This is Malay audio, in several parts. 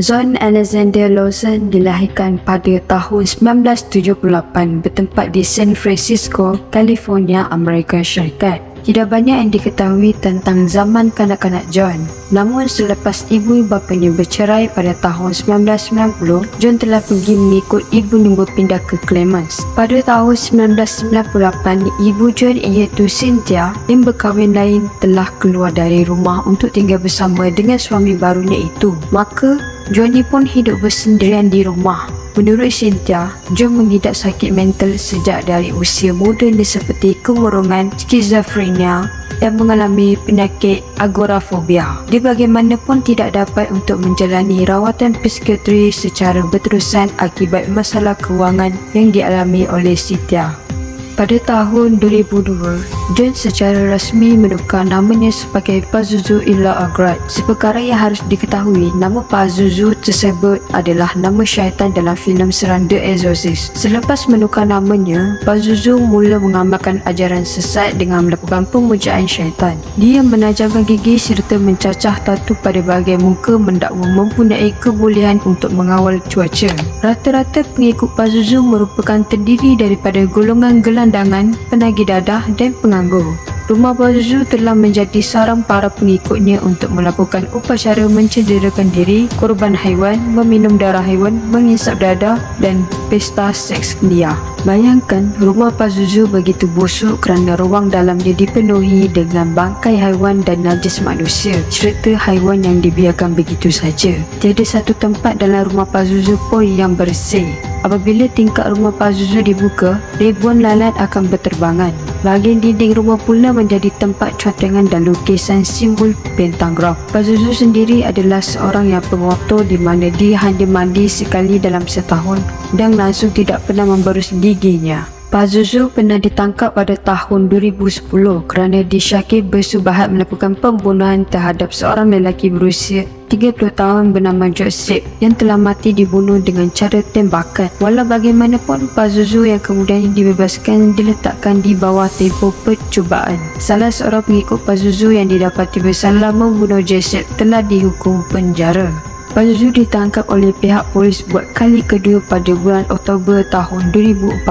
John Alexander Lawson dilahirkan pada tahun 1978 bertempat di San Francisco, California, Amerika Syarikat. Tidak banyak yang diketahui tentang zaman kanak-kanak John. Namun selepas ibu bapanya bercerai pada tahun 1990, John telah pergi mengikut ibunya berpindah ke Clemens. Pada tahun 1998, ibu John iaitu Cynthia yang berkahwin lain telah keluar dari rumah untuk tinggal bersama dengan suami barunya itu. Maka Johnny pun hidup bersendirian di rumah. Menurut Cynthia, John mengidap sakit mental sejak dari usia mudanya seperti kemurungan, skizofrenia dan mengalami penyakit agorafobia. Dia bagaimanapun tidak dapat untuk menjalani rawatan psikiatri secara berterusan akibat masalah kewangan yang dialami oleh Cynthia. Pada tahun 2002, John secara rasmi menukar namanya sebagai Pazuzu Illa Agrat. Seperkara yang harus diketahui, nama Pazuzu tersebut adalah nama syaitan dalam filem seram The Exorcist. Selepas menukar namanya, Pazuzu mula mengamalkan ajaran sesat dengan melakukan pemujaan syaitan. Dia menajamkan gigi serta mencacah tatu pada bahagian muka mendakwa mempunyai kebolehan untuk mengawal cuaca. Rata-rata pengikut Pazuzu merupakan terdiri daripada golongan gelandangan, penagih dadah dan penganggur. Rumah Pazuzu telah menjadi sarang para pengikutnya untuk melakukan upacara mencederakan diri, korban haiwan, meminum darah haiwan, mengisap dadah dan pesta seks liar. Bayangkan, rumah Pazuzu begitu busuk kerana ruang dalamnya dipenuhi dengan bangkai haiwan dan najis manusia serta haiwan yang dibiarkan begitu saja. Tiada satu tempat dalam rumah Pazuzu pun yang bersih. Apabila tingkap rumah Pazuzu dibuka, ribuan lalat akan berterbangan. Bahagian dinding rumah pula menjadi tempat contekan dan lukisan simbol pentagram. Pazuzu sendiri adalah seorang yang pengotor di mana dia hanya mandi sekali dalam setahun dan langsung tidak pernah memberus giginya. Pazuzu pernah ditangkap pada tahun 2010 kerana disyaki bersubahat melakukan pembunuhan terhadap seorang lelaki berusia 30 tahun bernama Joseph yang telah mati dibunuh dengan cara tembakan. Walau bagaimanapun, Pazuzu yang kemudian dibebaskan diletakkan di bawah tempoh percubaan. Salah seorang pengikut Pazuzu yang didapati bersalah membunuh Joseph telah dihukum penjara. Pazuzu ditangkap oleh pihak polis buat kali kedua pada bulan Oktober tahun 2014.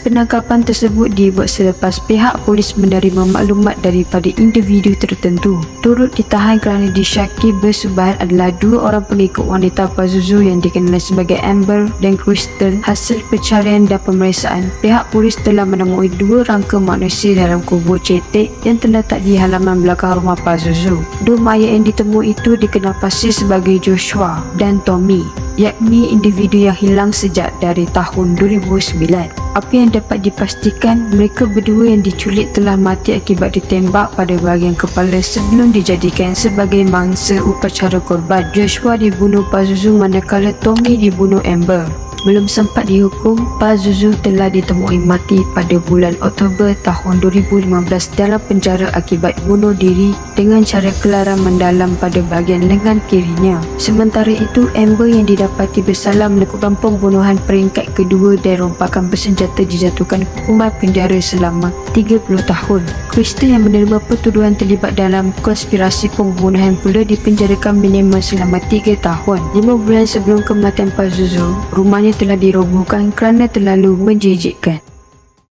Penangkapan tersebut dibuat selepas pihak polis menerima maklumat daripada individu tertentu. Turut ditahan kerana disyaki bersubahat adalah dua orang pengikut wanita Pazuzu yang dikenali sebagai Amber dan Crystal. Hasil pencarian dan pemeriksaan, pihak polis telah menemui dua rangka manusia dalam kubur cetek yang terletak di halaman belakang rumah Pazuzu. Dua mayat yang ditemui itu dikenal pasti sebagai Joshua dan Tommy, yakni individu yang hilang sejak dari tahun 2009. Apa yang dapat dipastikan, mereka berdua yang diculik telah mati akibat ditembak pada bahagian kepala sebelum dijadikan sebagai mangsa upacara korban. Joshua dibunuh Pazuzu manakala Tommy dibunuh Amber. Belum sempat dihukum, Pazuzu telah ditemui mati pada bulan Oktober tahun 2015 dalam penjara akibat bunuh diri dengan cara kelaran mendalam pada bahagian lengan kirinya. Sementara itu, Amber yang didapati bersalah melakukan pembunuhan peringkat kedua dan rompakan bersenjata dijatuhkan hukuman penjara selama 30 tahun. Crystal yang menerima pertuduhan terlibat dalam konspirasi pembunuhan pula dipenjarakan minimum selama 3 tahun. 5 bulan sebelum kematian Pazuzu, rumahnya telah dirobohkan kerana terlalu menjijikkan.